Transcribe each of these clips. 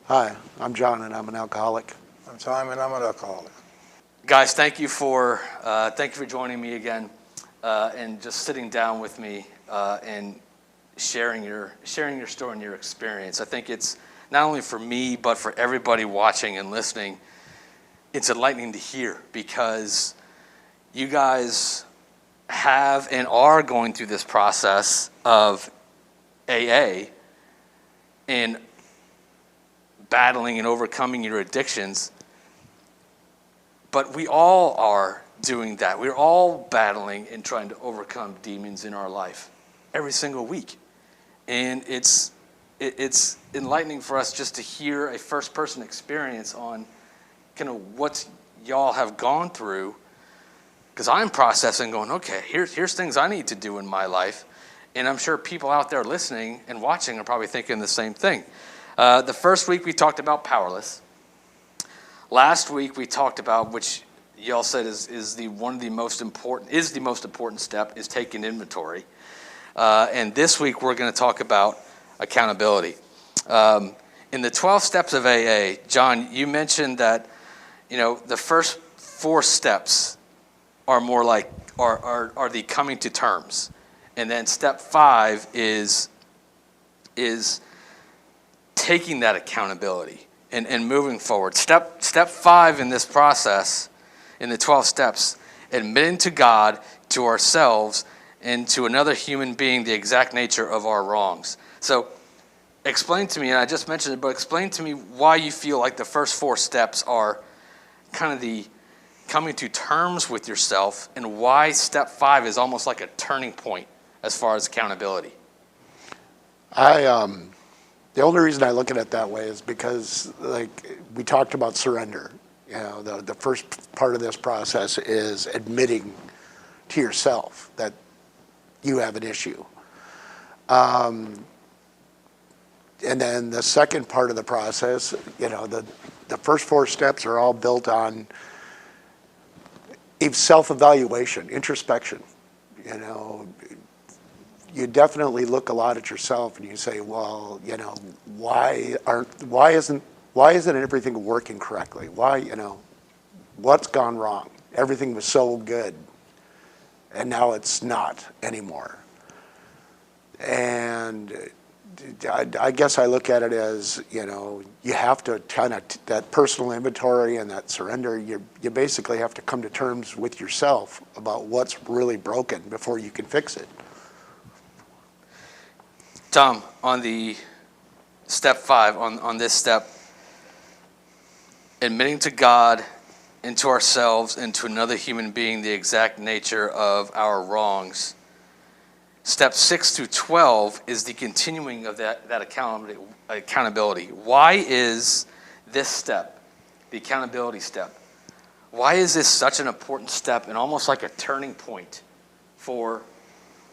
Hi, I'm John and I'm an alcoholic. I'm Simon, I'm an alcoholic. Guys, thank you for joining me again and just sitting down with me and sharing your story and your experience. I think it's not only for me but for everybody watching and listening. It's enlightening to hear because you guys have and are going through this process of AA and battling and overcoming your addictions. But we all are doing that. We're all battling and trying to overcome demons in our life every single week. And it's enlightening for us just to hear a first-person experience on kind of what y'all have gone through. Because I'm processing going, okay, here's things I need to do in my life. And I'm sure people out there listening and watching are probably thinking the same thing. The first week we talked about powerless. Last week we talked about, which y'all said is the most important step, is taking inventory. And this week we're going to talk about accountability. In the 12 steps of AA, John, you mentioned that the first 4 steps are more like are the coming to terms, and then step 5 is taking that accountability and moving forward. Step 5 in this process, in the 12 steps, admitting to God, to ourselves, and to another human being the exact nature of our wrongs. So explain to me, and I just mentioned it, but explain to me why you feel like the first 4 steps are kind of the coming to terms with yourself, and why step 5 is almost like a turning point as far as accountability. The only reason I look at it that way is because, like, we talked about surrender. The first part of this process is admitting to yourself that you have an issue. And then the second part of the process, the first 4 steps are all built on self-evaluation, introspection. You definitely look a lot at yourself and you say, well, why isn't everything working correctly? Why, what's gone wrong? Everything was so good and now it's not anymore. And I guess I look at it as, you have to kind of, that personal inventory and that surrender, you basically have to come to terms with yourself about what's really broken before you can fix it. Tom, on the step 5, on this step, admitting to God and to ourselves and to another human being the exact nature of our wrongs. Step 6 through 12 is the continuing of that accountability. Why is this step, the accountability step, why is this such an important step and almost like a turning point for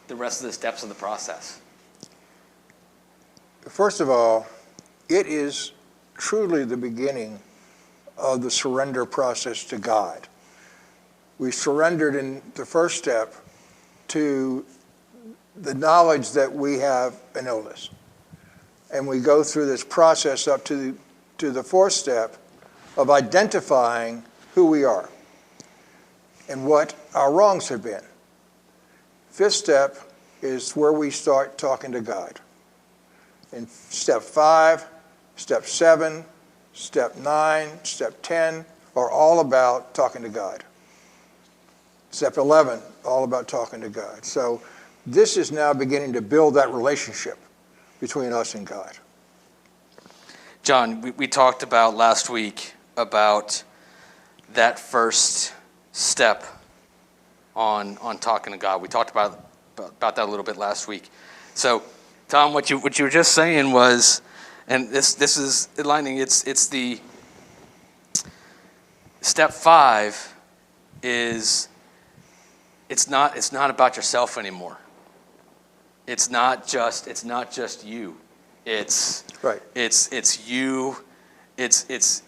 the rest of the steps of the process? First of all, it is truly the beginning of the surrender process to God. We surrendered in the first step to the knowledge that we have an illness. And we go through this process up to the 4th step of identifying who we are and what our wrongs have been. 5th step is where we start talking to God. In step 5, step 7, step 9, step 10 are all about talking to God. Step 11, all about talking to God. So this is now beginning to build that relationship between us and God. John, we talked about last week about that first step on talking to God. We talked about that a little bit last week. So, Tom, what you were just saying was, and this is enlightening. It's the step 5 is it's not about yourself anymore. It's not just you. It's right. It's you. It's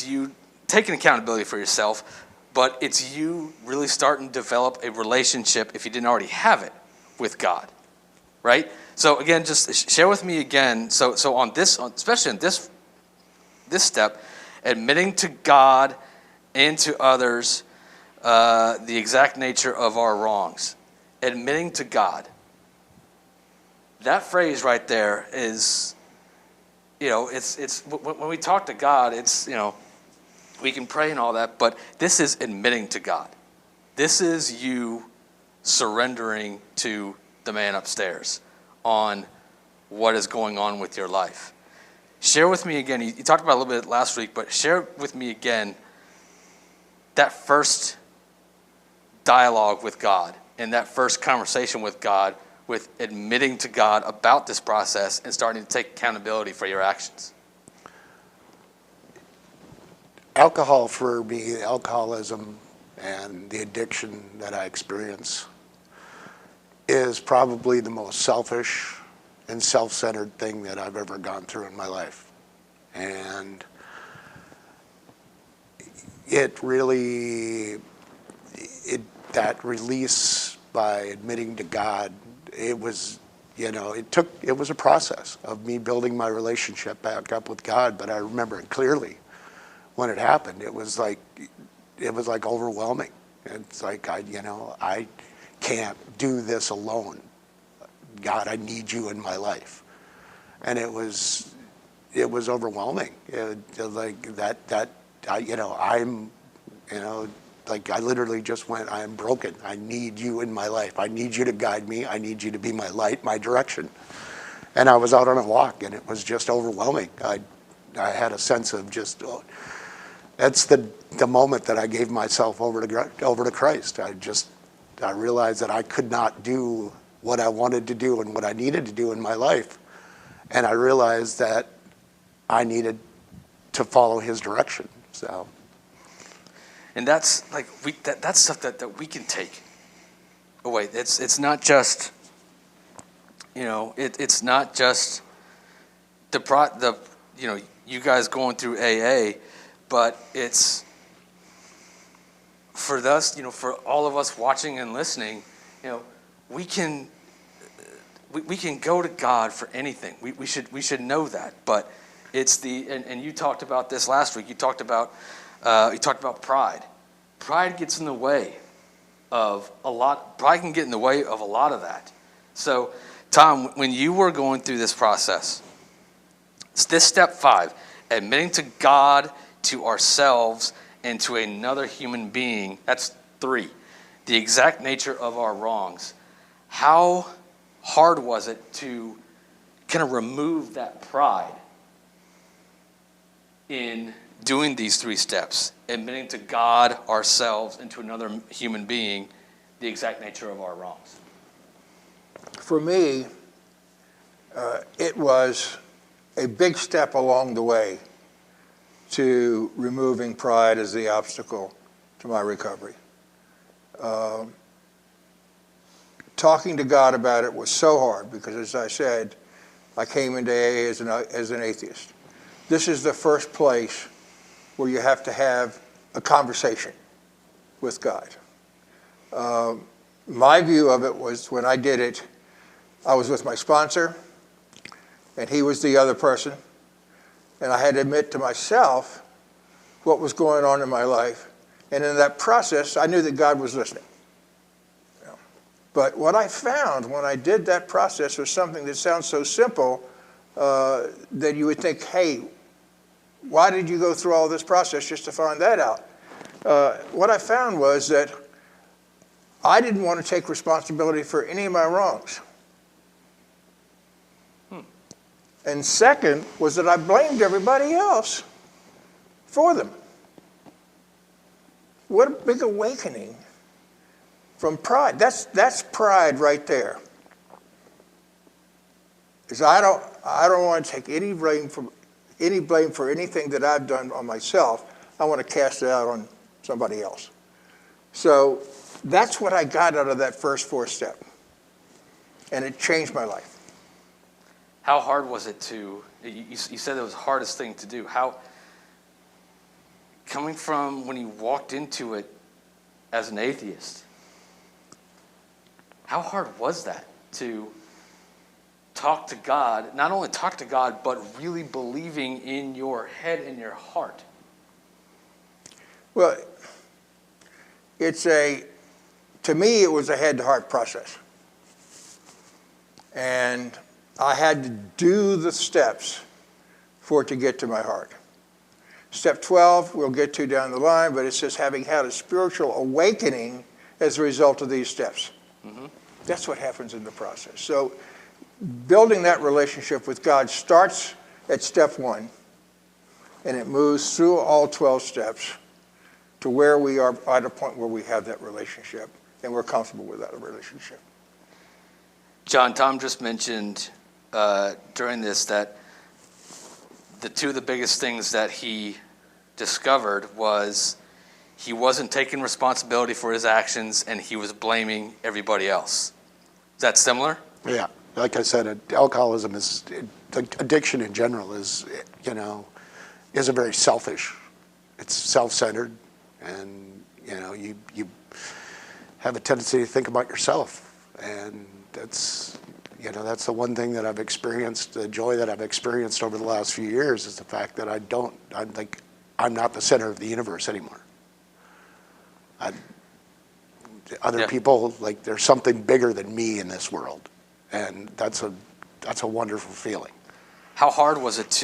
you taking accountability for yourself, but it's you really starting to develop a relationship, if you didn't already have it, with God, right? So again, just share with me again. So on this, especially in this step, admitting to God and to others the exact nature of our wrongs. Admitting to God. That phrase right there is, it's when we talk to God, it's, we can pray and all that, but this is admitting to God. This is you surrendering to the man upstairs on what is going on with your life. Share with me again, you talked about it a little bit last week, but share with me again that first dialogue with God and that first conversation with God, with admitting to God about this process and starting to take accountability for your actions. Alcohol for me, alcoholism and the addiction that I experience is probably the most selfish and self-centered thing that I've ever gone through in my life. And it really, that release by admitting to God, it was, it was a process of me building my relationship back up with God, but I remember it clearly when it happened. It was like overwhelming. It's like, I can't do this alone. God, I need you in my life. And it was overwhelming. I literally just went, I am broken. I need you in my life. I need you to guide me. I need you to be my light, my direction. And I was out on a walk, and it was just overwhelming. I had a sense of just, that's the moment that I gave myself over to Christ. I realized that I could not do what I wanted to do and what I needed to do in my life. And I realized that I needed to follow his direction. So. And that's that's stuff that we can take away. It's not just, it's not just you guys going through AA, but it's for us, for all of us watching and listening, we can go to God for anything. We should know that. But it's and you talked about this last week. You talked about pride. Pride gets in the way of a lot. Pride can get in the way of a lot of that. So, Tom, when you were going through this process, it's this step 5, admitting to God, to ourselves, and to another human being. That's 3. The exact nature of our wrongs. How hard was it to kind of remove that pride in doing these 3 steps, admitting to God, ourselves, and to another human being the exact nature of our wrongs? For me, it was a big step along the way to removing pride as the obstacle to my recovery. Talking to God about it was so hard because, as I said, I came into AA as an atheist. This is the first place where you have to have a conversation with God. My view of it was, when I did it, I was with my sponsor, and he was the other person, and I had to admit to myself what was going on in my life. And in that process, I knew that God was listening. But what I found when I did that process was something that sounds so simple that you would think, hey, why did you go through all this process just to find that out? What I found was that I didn't want to take responsibility for any of my wrongs. And second was that I blamed everybody else for them. What a big awakening from pride. That's pride right there. Is I don't want to take any blame for anything that I've done on myself. I want to cast it out on somebody else. So that's what I got out of that first 4th step. And it changed my life. How hard was it you said it was the hardest thing to do. Coming from when you walked into it as an atheist, how hard was that to talk to God, not only talk to God, but really believing in your head and your heart? Well, to me, it was a head-to-heart process. And I had to do the steps for it to get to my heart. Step 12, we'll get to down the line, but it says having had a spiritual awakening as a result of these steps. Mm-hmm. That's what happens in the process. So building that relationship with God starts at step 1, and it moves through all 12 steps to where we are at a point where we have that relationship, and we're comfortable with that relationship. John, Tom just mentioned during this that two of the biggest things that he discovered was he wasn't taking responsibility for his actions and he was blaming everybody else. Is that similar? Yeah, like I said, alcoholism is, addiction in general is a very selfish. It's self-centered, and you have a tendency to think about yourself, and that's the one thing that I've experienced, the joy that I've experienced over the last few years is the fact that I'm not the center of the universe anymore. Other people, like, there's something bigger than me in this world, and that's a wonderful feeling. How hard was it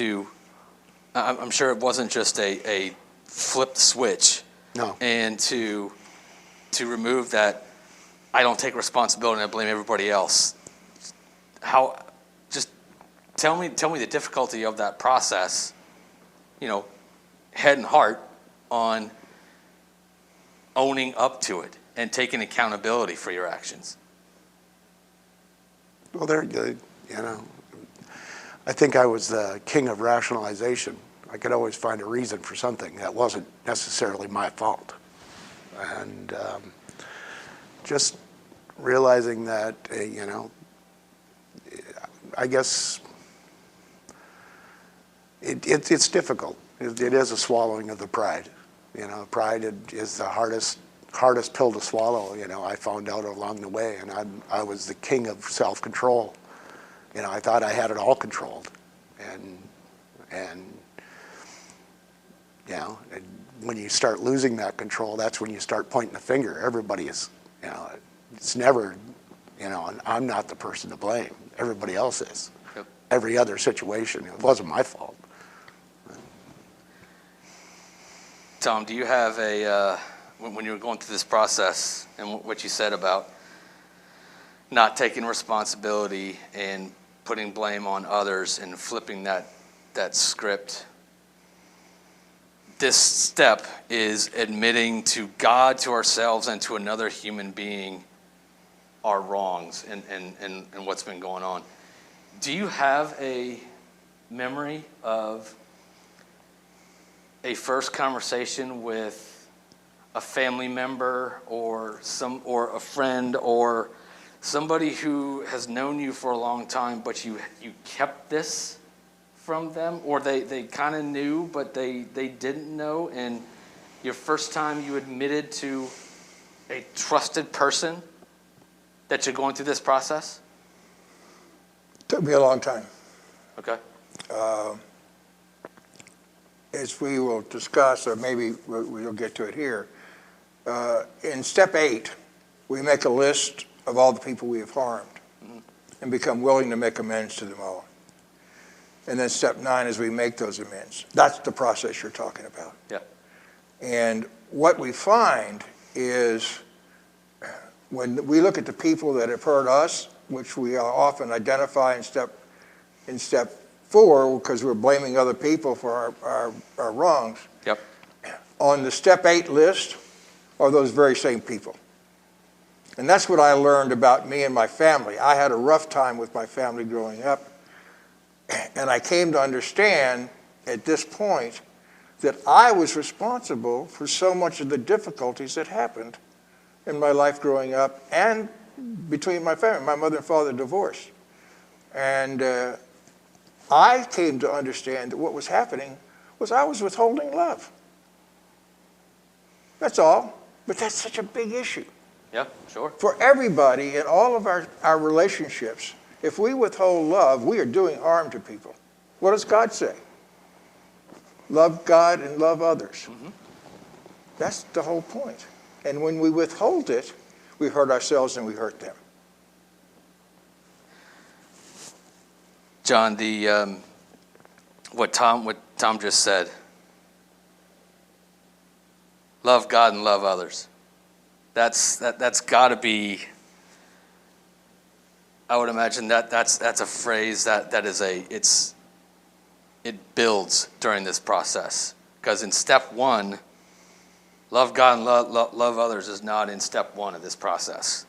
I'm sure it wasn't just a flipped switch. No. And to remove that, I don't take responsibility and I blame everybody else. Just tell me the difficulty of that process, head and heart, on owning up to it and taking accountability for your actions. Well, I think I was the king of rationalization. I could always find a reason for something that wasn't necessarily my fault. And just realizing that, I guess it's difficult. It is a swallowing of the pride. Pride is the hardest pill to swallow. I found out along the way, and I was the king of self-control. I thought I had it all controlled, and when you start losing that control, that's when you start pointing the finger. Everybody is, it's never, I'm not the person to blame. Everybody else is. Yep. Every other situation, it wasn't my fault. Tom, do you have when you were going through this process and what you said about not taking responsibility and putting blame on others and flipping that script, this step is admitting to God, to ourselves, and to another human being our wrongs and what's been going on. Do you have a memory of a first conversation with a family member or a friend or somebody who has known you for a long time, but you kept this from them, or they kind of knew but they didn't know, and your first time you admitted to a trusted person that you're going through this process? Took me a long time. Okay. As we will discuss, or maybe we'll get to it here, in step 8, we make a list of all the people we have harmed and become willing to make amends to them all. And then step 9 is we make those amends. That's the process you're talking about. Yeah. And what we find is when we look at the people that have hurt us, which we often identify in step 4, because we're blaming other people for our wrongs. Yep. On the step 8 list are those very same people. And that's what I learned about me and my family. I had a rough time with my family growing up. And I came to understand at this point that I was responsible for so much of the difficulties that happened in my life growing up and between my family. My mother and father divorced. And I came to understand that what was happening was I was withholding love. That's all. But that's such a big issue. Yeah, sure. For everybody in all of our relationships, If we withhold love, we are doing harm to people. What does God say? Love God and love others. That's the whole point. And when we withhold it, we hurt ourselves and we hurt them. John, what Tom just said, love God and love others. That's got to be. I would imagine that's a phrase it builds during this process, because in step one, love God and love others is not in step one of this process.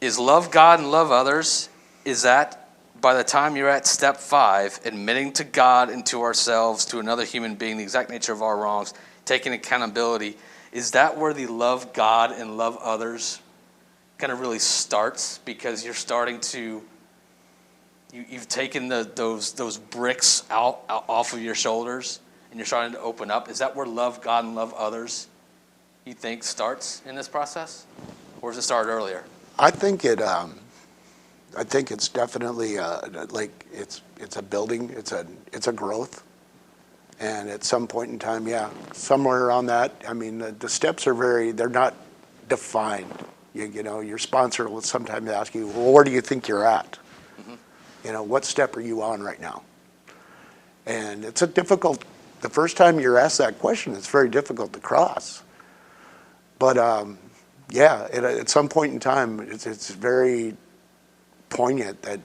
Is love God and love others? Is that by the time you're at step 5, admitting to God and to ourselves, to another human being, the exact nature of our wrongs, taking accountability? Is that where the love God and love others kind of really starts? Because you're starting to, you've taken those bricks out off of your shoulders and you're starting to open up. Is that where love God and love others, you think, starts in this process? Or does it start earlier? I think it's definitely like it's a building, it's a growth. And at some point in time, yeah, somewhere around that, I mean, the steps are they're not defined. You know, your sponsor will sometimes ask you, well, where do you think you're at? You know, what step are you on right now? And it's the first time you're asked that question, it's very difficult to cross. But yeah, at some point in time, it's very poignant that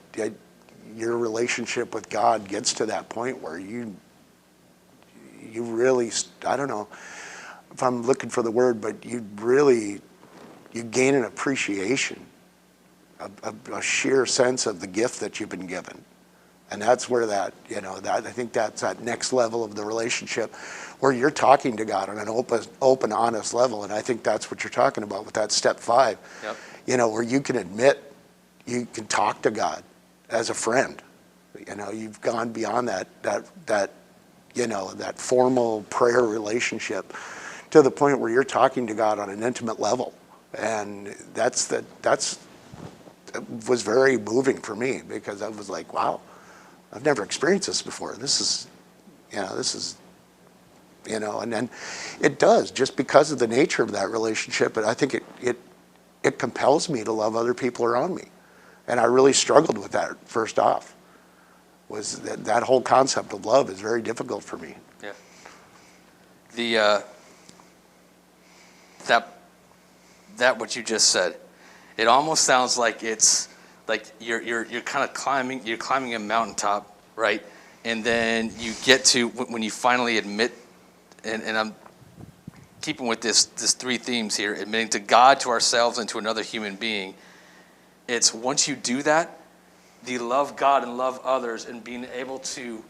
your relationship with God gets to that point where you really, I don't know if I'm looking for the word, but you gain an appreciation, a sheer sense of the gift that you've been given. And that's where I think that's that next level of the relationship where you're talking to God on an open, honest level. And I think that's what you're talking about with that step 5, Yep. You know, where you can you can talk to God as a friend. You know, you've gone beyond that formal prayer relationship to the point where you're talking to God on an intimate level. And that was very moving for me, because I was like, wow, I've never experienced this before. And then it does, just because of the nature of that relationship. But I think it compels me to love other people around me. And I really struggled with that first off. Was that whole concept of love is very difficult for me. Yeah. That what you just said, it almost sounds like it's like you're kind of climbing a mountaintop, right? And then you get to when you finally admit, and I'm keeping with this 3 themes here, admitting to God, to ourselves, and to another human being. It's once you do that, the love God and love others and being able to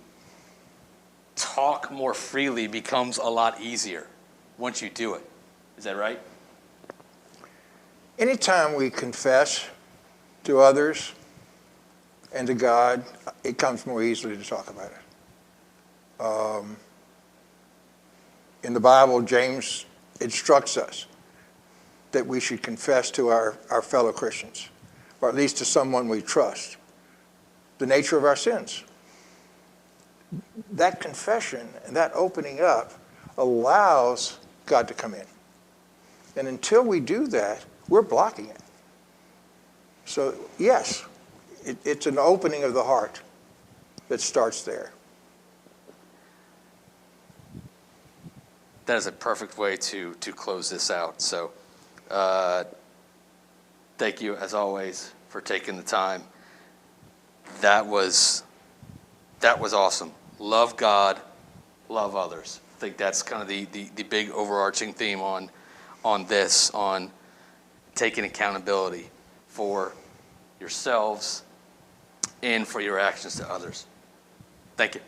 talk more freely becomes a lot easier once you do it. Is that right? Anytime we confess to others and to God, it comes more easily to talk about it. In the Bible, James instructs us that we should confess to our fellow Christians, or at least to someone we trust, the nature of our sins. That confession and that opening up allows God to come in. And until we do that, we're blocking it. So yes, it's an opening of the heart that starts there. That is a perfect way to close this out. So thank you, as always, for taking the time. That was awesome. Love God, love others. I think that's kind of the big overarching theme on taking accountability for yourselves and for your actions to others. Thank you.